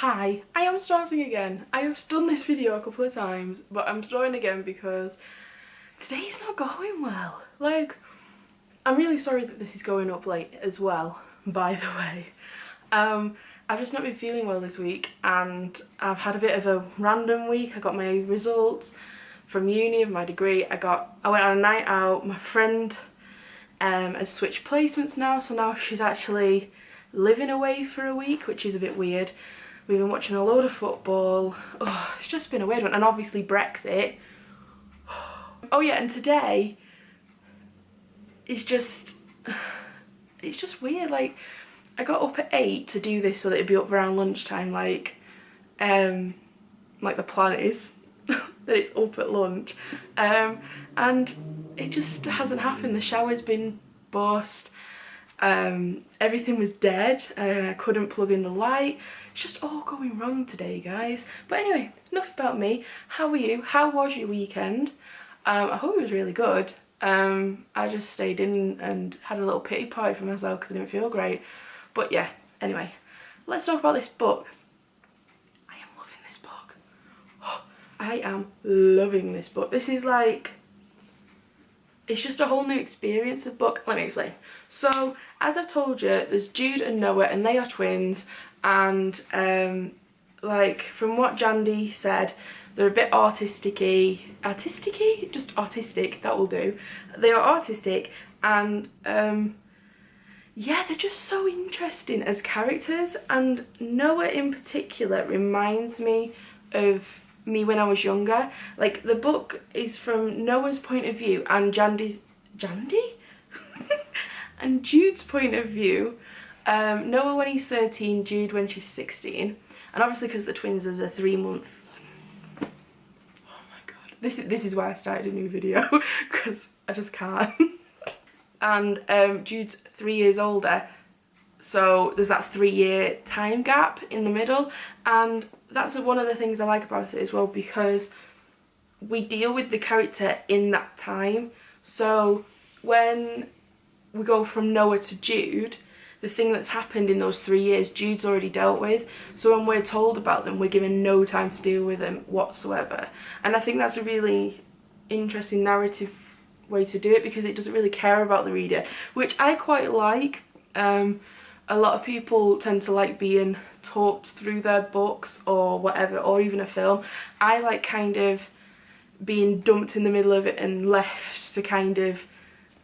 Hi, I am starting again. I have done this video a couple of times, but I'm starting again because today's not going well. Like, I'm really sorry that this is going up late as well, by the way. I've just not been feeling well this week and I've had a bit of a random week. I got my results from uni of my degree. I went on a night out. My friend has switched placements now, so now she's actually living away for a week, which is a bit weird. We've been watching a load of football. Oh, it's just been a weird one. And obviously Brexit. Oh yeah, and today is just, it's just weird. Like, I got up at 8 to do this so that it'd be up around lunchtime, like the plan is that it's up at lunch. And it just hasn't happened. The shower's been bust. Everything was dead and I couldn't plug in the light. It's just all going wrong today, guys. But anyway, enough about me. How are you? How was your weekend? I hope it was really good. I just stayed in and had a little pity party for myself because I didn't feel great. But yeah, anyway, let's talk about this book. I am loving this book. Oh, I am loving this book. This is like, it's just a whole new experience of book. Let me explain. So, as I've told you, there's Jude and Noah and they are twins, and like from what Jandy said, they're a bit artistic-y, just artistic, that will do. They are artistic and yeah, they're just so interesting as characters, and Noah in particular reminds me of me when I was younger. Like, the book is from Noah's point of view and Jandy? And Jude's point of view. Noah when he's 13, Jude when she's 16. And obviously because the twins is a 3-month... Oh my god. This is why I started a new video, because I just can't. And Jude's 3 years older, so there's that 3-year time gap in the middle, and that's one of the things I like about it as well, because we deal with the character in that time. So when we go from Noah to Jude, the thing that's happened in those 3 years, Jude's already dealt with. So when we're told about them, we're given no time to deal with them whatsoever. And I think that's a really interesting narrative way to do it, because it doesn't really care about the reader, which I quite like. A lot of people tend to like being talked through their books or whatever, or even a film. I like kind of being dumped in the middle of it and left to kind of,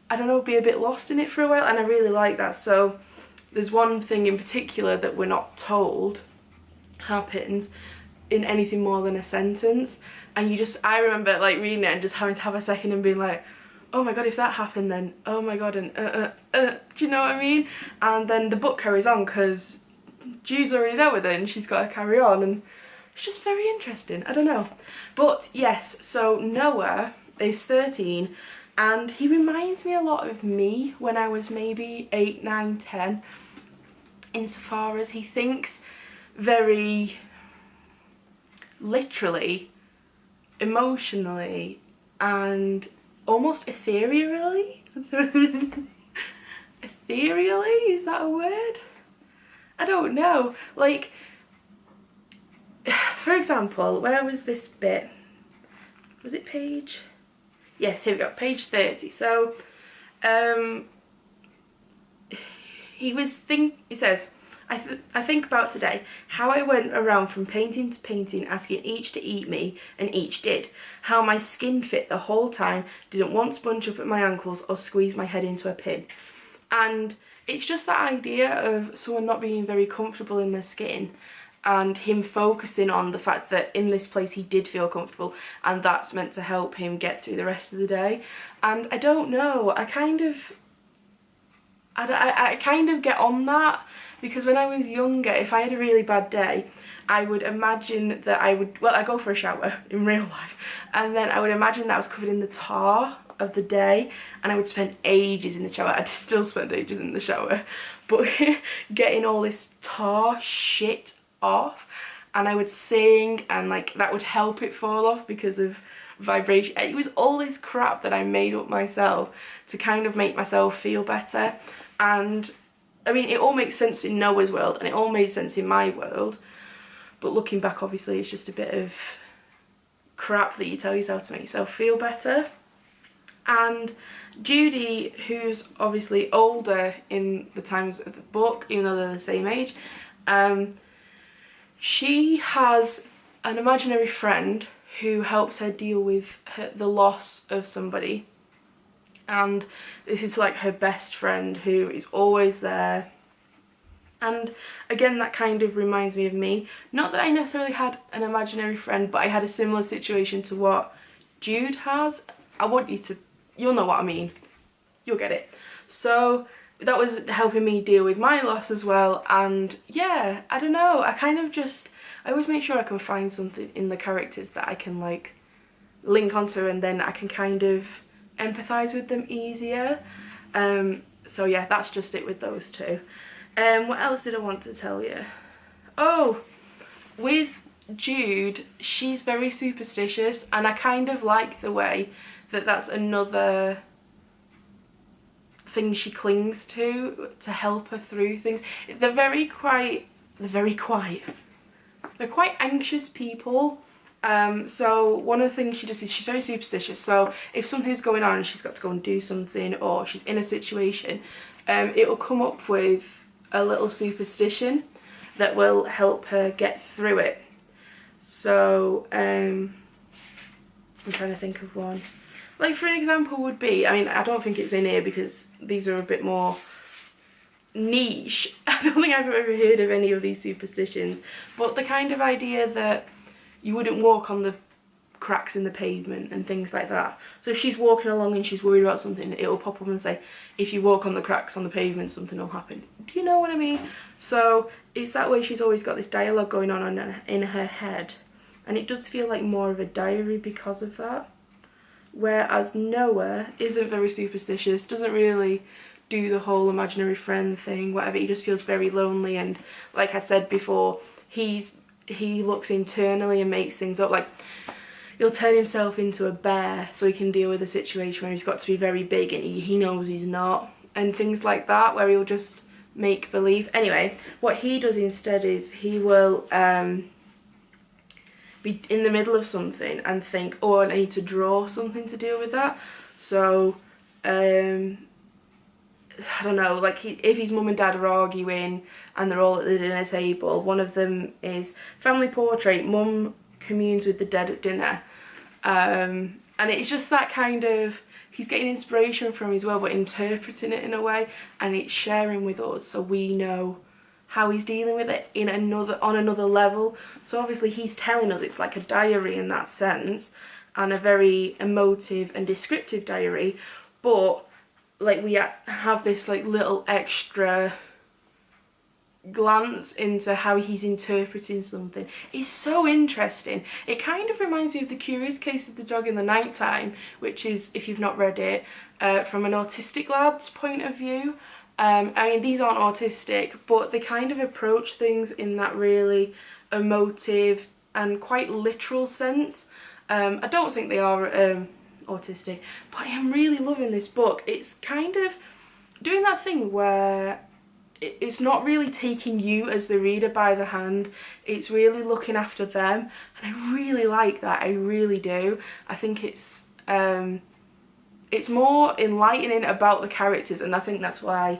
I don't know, be a bit lost in it for a while, and I really like that. So there's one thing in particular that we're not told happens in anything more than a sentence, and I remember like reading it and just having to have a second and being like, oh my god, if that happened then, oh my god, and do you know what I mean? And then the book carries on because Jude's already dealt with it and she's got to carry on, and it's just very interesting. I don't know. But yes, so Noah is 13 and he reminds me a lot of me when I was maybe 8, 9, 10, insofar as he thinks very literally, emotionally, and almost ethereally. Ethereally? Is that a word? I don't know. Like, for example, where was this bit? Was it page? Yes, here we go, page 30. So, he says, I think about today, how I went around from painting to painting, asking each to eat me, and each did. How my skin fit the whole time, didn't once bunch up at my ankles or squeeze my head into a pin. And it's just that idea of someone not being very comfortable in their skin, and him focusing on the fact that in this place he did feel comfortable, and that's meant to help him get through the rest of the day. And I don't know, I kind of get on that, because when I was younger, if I had a really bad day, I would imagine that I go for a shower in real life, and then I would imagine that I was covered in the tar of the day, and I would spend ages in the shower. I'd still spend ages in the shower, but getting all this tar shit off, and I would sing, and like that would help it fall off because of vibration. It was all this crap that I made up myself to kind of make myself feel better. And I mean, it all makes sense in Noah's world and it all made sense in my world, but looking back obviously it's just a bit of crap that you tell yourself to make yourself feel better. And Judy, who's obviously older in the times of the book, even though they're the same age, she has an imaginary friend who helps her deal with the loss of somebody. And this is like her best friend who is always there. And again, that kind of reminds me of me. Not that I necessarily had an imaginary friend, but I had a similar situation to what Jude has. I want you to, you'll know what I mean. You'll get it. So that was helping me deal with my loss as well. And yeah, I don't know, I always make sure I can find something in the characters that I can like link onto, and then I can kind of empathise with them easier. So yeah, that's just it with those two. What else did I want to tell you? Oh, with Jude, she's very superstitious, and I kind of like the way that that's another thing she clings to help her through things. They're quite anxious people. So one of the things she does is she's very superstitious. So if something's going on and she's got to go and do something, or she's in a situation, it'll come up with a little superstition that will help her get through it. So I'm trying to think of one. Like, for an example would be, I mean, I don't think it's in here because these are a bit more niche. I don't think I've ever heard of any of these superstitions, but the kind of idea that you wouldn't walk on the cracks in the pavement and things like that. So if she's walking along and she's worried about something, it'll pop up and say, if you walk on the cracks on the pavement, something will happen. Do you know what I mean? So it's that way. She's always got this dialogue going on in her head, and it does feel like more of a diary because of that. Whereas Noah isn't very superstitious, doesn't really do the whole imaginary friend thing, whatever. He just feels very lonely, and like I said before, he looks internally and makes things up. Like, he'll turn himself into a bear so he can deal with a situation where he's got to be very big and he knows he's not, and things like that, where he'll just make believe. Anyway, what he does instead is he will be in the middle of something and think, oh, I need to draw something to deal with that. So I don't know, like if his mum and dad are arguing and they're all at the dinner table, one of them is family portrait, mum communes with the dead at dinner. And it's just that kind of, he's getting inspiration from as well, but interpreting it in a way, and it's sharing with us so we know how he's dealing with it on another level. So obviously he's telling us, it's like a diary in that sense, and a very emotive and descriptive diary, but like we have this like little extra glance into how he's interpreting something. It's so interesting. It kind of reminds me of The Curious Case of the Dog in the Nighttime, which is, if you've not read it, from an autistic lad's point of view. I mean, these aren't autistic, but they kind of approach things in that really emotive and quite literal sense. I don't think they are autistic, but I am really loving this book. It's kind of doing that thing where it's not really taking you as the reader by the hand, it's really looking after them, and I really like that. I really do. I think it's more enlightening about the characters, and I think that's why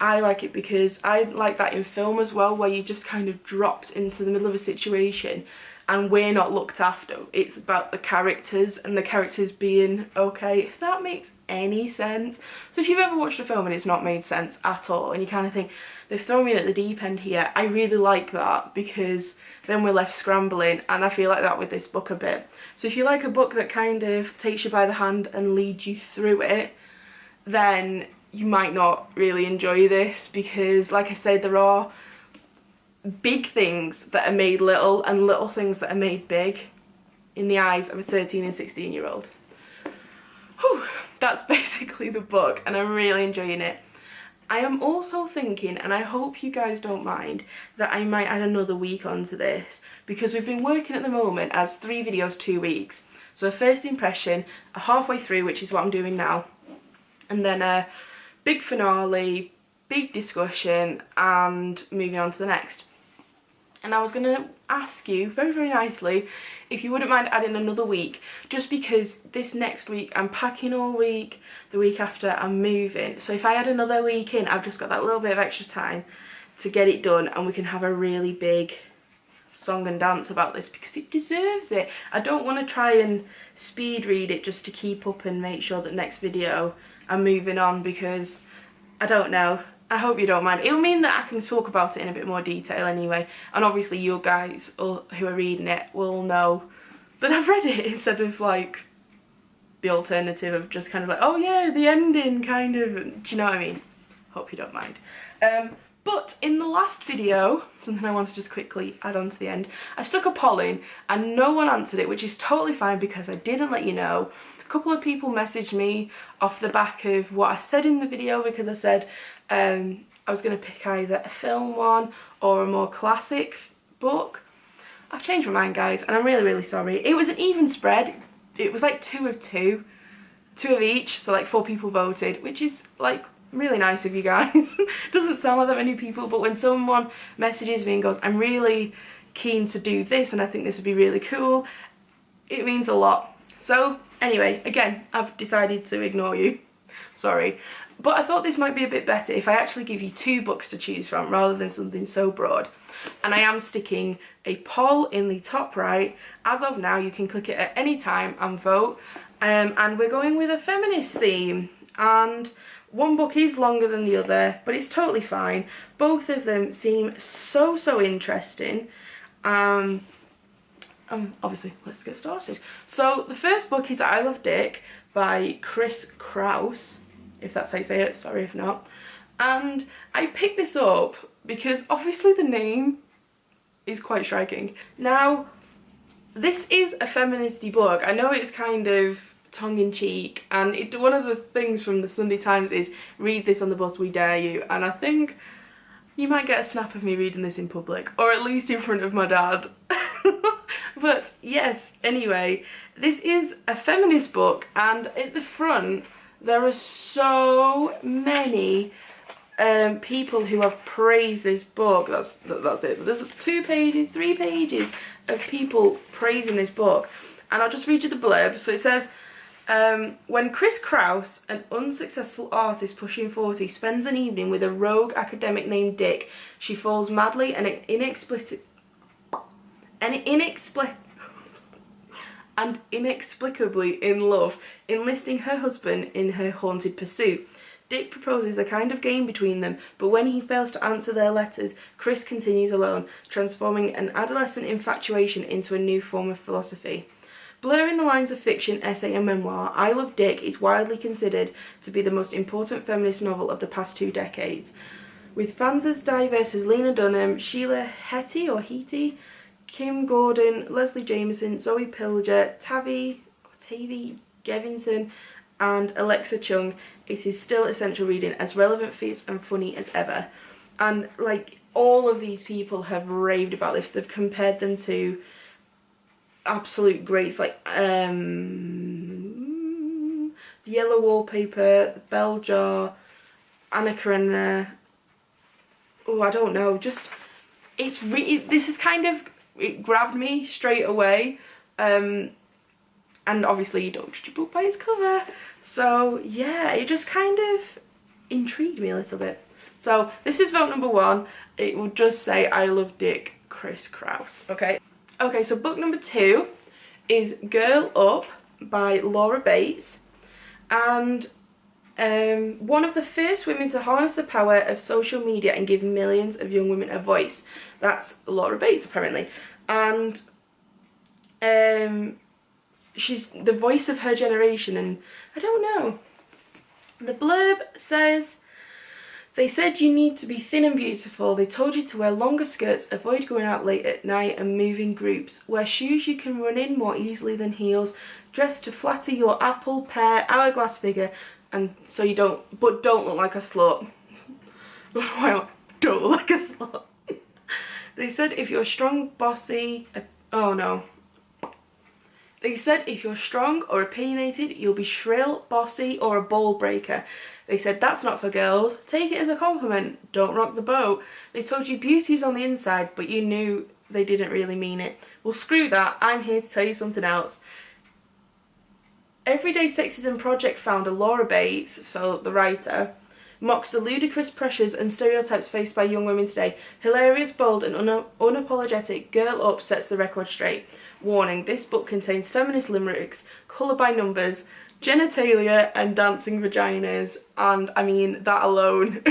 I like it, because I like that in film as well, where you just kind of dropped into the middle of a situation and we're not looked after. It's about the characters and the characters being okay, if that makes any sense. So if you've ever watched a film and it's not made sense at all, and you kind of think, they've thrown me in at the deep end here, I really like that, because then we're left scrambling, and I feel like that with this book a bit. So if you like a book that kind of takes you by the hand and leads you through it, then you might not really enjoy this, because like I said, there are big things that are made little and little things that are made big in the eyes of a 13 and 16-year-old. Whew, that's basically the book, and I'm really enjoying it. I am also thinking, and I hope you guys don't mind, that I might add another week onto this, because we've been working at the moment as 3 videos 2 weeks. So a first impression, a halfway through, which is what I'm doing now, and then a big finale, big discussion, and moving on to the next. and I was going to ask you very, very nicely if you wouldn't mind adding another week, just because this next week I'm packing all week, the week after I'm moving. So if I add another week in, I've just got that little bit of extra time to get it done, and we can have a really big song and dance about this because it deserves it. I don't want to try and speed read it just to keep up and make sure that next video I'm moving on, because I don't know. I hope you don't mind. It'll mean that I can talk about it in a bit more detail anyway, and obviously you guys who are reading it will know that I've read it instead of like the alternative of just kind of like, oh yeah, the ending kind of, do you know what I mean? Hope you don't mind. But in the last video, something I want to just quickly add on to the end, I stuck a poll in and no one answered it, which is totally fine because I didn't let you know. A couple of people messaged me off the back of what I said in the video, because I said I was going to pick either a film one or a more classic book. I've changed my mind, guys, and I'm really, really sorry. It was an even spread. It was like 2 of 2, 2 of each, so like 4 people voted, which is like really nice of you guys. Doesn't sound like that many people, but when someone messages me and goes, I'm really keen to do this and I think this would be really cool, it means a lot. So anyway, again, I've decided to ignore you. Sorry. But I thought this might be a bit better if I actually give you 2 books to choose from rather than something so broad. And I am sticking a poll in the top right. As of now, you can click it at any time and vote. And we're going with a feminist theme. And one book is longer than the other, but it's totally fine. Both of them seem so interesting. Obviously, let's get started. So the first book is I Love Dick by Chris Kraus, if that's how you say it, sorry if not. And I picked this up because obviously the name is quite striking. Now, this is a feministy book. I know it's kind of tongue-in-cheek, and one of the things from the Sunday Times is read this on the bus, we dare you, and I think you might get a snap of me reading this in public, or at least in front of my dad. But yes, anyway, this is a feminist book, and at the front there are so many people who have praised this book. That's it. There's 2 pages, 3 pages of people praising this book, and I'll just read you the blurb. So it says, when Chris Kraus, an unsuccessful artist pushing 40, spends an evening with a rogue academic named Dick, she falls madly and inexplicably in love, enlisting her husband in her haunted pursuit. Dick proposes a kind of game between them, but when he fails to answer their letters, Chris continues alone, transforming an adolescent infatuation into a new form of philosophy. Blurring the lines of fiction, essay and memoir, I Love Dick is widely considered to be the most important feminist novel of the past 2 decades. With fans as diverse as Lena Dunham, Sheila Heti, Kim Gordon, Leslie Jameson, Zoe Pilger, Tavi Gevinson and Alexa Chung, it is still essential reading, as relevant, fierce and funny as ever. And like, all of these people have raved about this. They've compared them to absolute greats like The Yellow Wallpaper, The Bell Jar, Anna Karenina. Oh, I don't know, just this is kind of, it grabbed me straight away. And obviously you don't judge a book by its cover, so yeah, it just kind of intrigued me a little bit. So this is vote number 1. It will just say I Love Dick, Chris Kraus. Okay, so book number 2 is Girl Up by Laura Bates, and one of the first women to harness the power of social media and give millions of young women a voice. That's Laura Bates, apparently. And she's the voice of her generation, and I don't know. The blurb says, they said you need to be thin and beautiful. They told you to wear longer skirts, avoid going out late at night and move in groups. Wear shoes you can run in more easily than heels. Dress to flatter your apple, pear, hourglass figure, and so you don't look like a slut. Don't look like a slut. They said if you're strong, bossy, They said if you're strong or opinionated, you'll be shrill, bossy, or a ball breaker. They said that's not for girls. Take it as a compliment. Don't rock the boat. They told you beauty's on the inside, but you knew they didn't really mean it. Well, screw that, I'm here to tell you something else. Everyday Sexism Project founder Laura Bates, so the writer, mocks the ludicrous pressures and stereotypes faced by young women today. Hilarious, bold and unapologetic, Girl Up sets the record straight. Warning, this book contains feminist limericks, colour by numbers, genitalia and dancing vaginas, and I mean, that alone,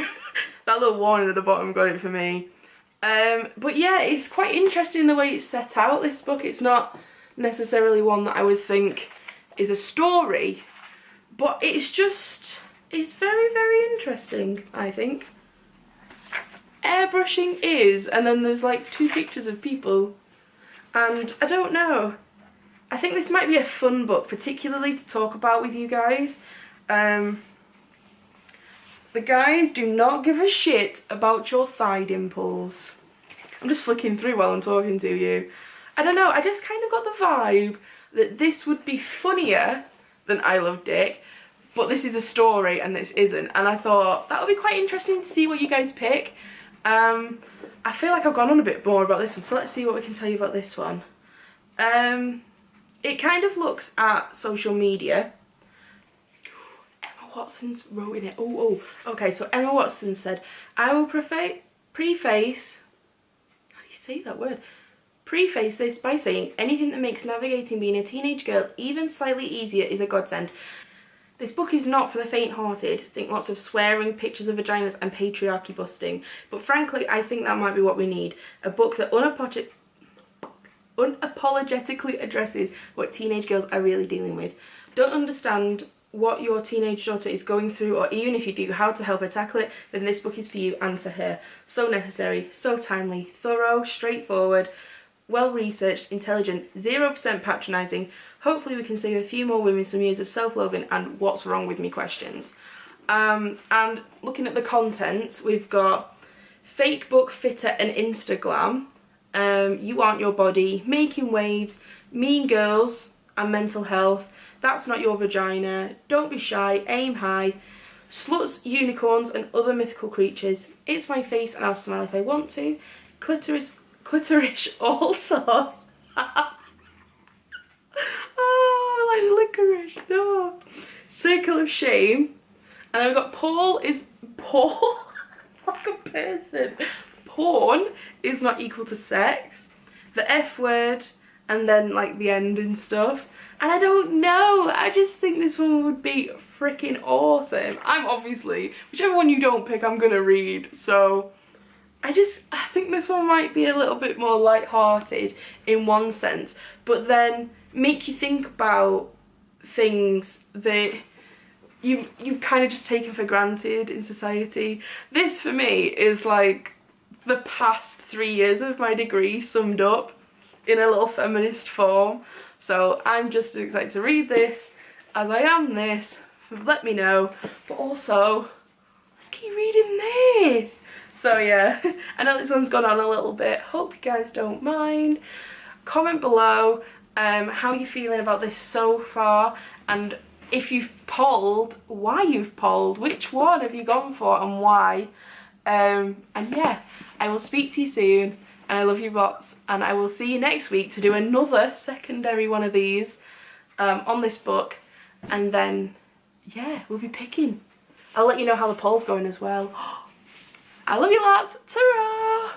that little warning at the bottom got it for me. But yeah, it's quite interesting the way it's set out, this book. It's not necessarily one that I would think is a story, but it's very, very interesting, I think. Airbrushing is, and then there's like 2 pictures of people, and I don't know. I think this might be a fun book, particularly to talk about with you guys. The guys do not give a shit about your thigh dimples. I'm just flicking through while I'm talking to you. I don't know, I just kind of got the vibe that this would be funnier than I Love Dick, but this is a story and this isn't, and I thought that would be quite interesting to see what you guys pick. I feel like I've gone on a bit more about this one, so let's see what we can tell you about this one. It kind of looks at social media. Emma Watson's wrote in it. Okay, so Emma Watson said, I will preface, how do you say that word? Preface this by saying anything that makes navigating being a teenage girl even slightly easier is a godsend. This book is not for the faint-hearted. Think lots of swearing, pictures of vaginas and patriarchy busting. But frankly, I think that might be what we need. A book that unapologetically addresses what teenage girls are really dealing with. Don't understand what your teenage daughter is going through, or even if you do, how to help her tackle it, then this book is for you and for her. So necessary, so timely, thorough, straightforward, well-researched, intelligent, 0% patronising. Hopefully we can save a few more women some years of self-loathing and what's wrong with me questions. And looking at the contents, we've got Fake Book, Fitter and Instaglam, You Aren't Your Body, Making Waves, Mean Girls and Mental Health, That's Not Your Vagina, Don't Be Shy, Aim High, Sluts, Unicorns and Other Mythical Creatures, It's My Face and I'll Smile If I Want To, Clitoris All Sorts. Oh, like licorice, no. Circle of Shame. And then we've got Paul like a person. Porn is not equal to sex. The F word, and then like the end and stuff. And I don't know, I just think this one would be freaking awesome. I'm obviously, whichever one you don't pick, I'm gonna read, so I think this one might be a little bit more light-hearted in one sense, but then make you think about things that you've kind of just taken for granted in society. This for me is like the past 3 years of my degree summed up in a little feminist form. So I'm just as excited to read this as I am this. Let me know. But also, let's keep reading this. So yeah, I know this one's gone on a little bit. Hope you guys don't mind. Comment below how you're feeling about this so far, and if you've polled, why you've polled, which one have you gone for and why. And yeah, I will speak to you soon, and I love you lots, and I will see you next week to do another secondary one of these on this book, and then yeah, we'll be picking. I'll let you know how the poll's going as well. I love you lots. Ta-ra!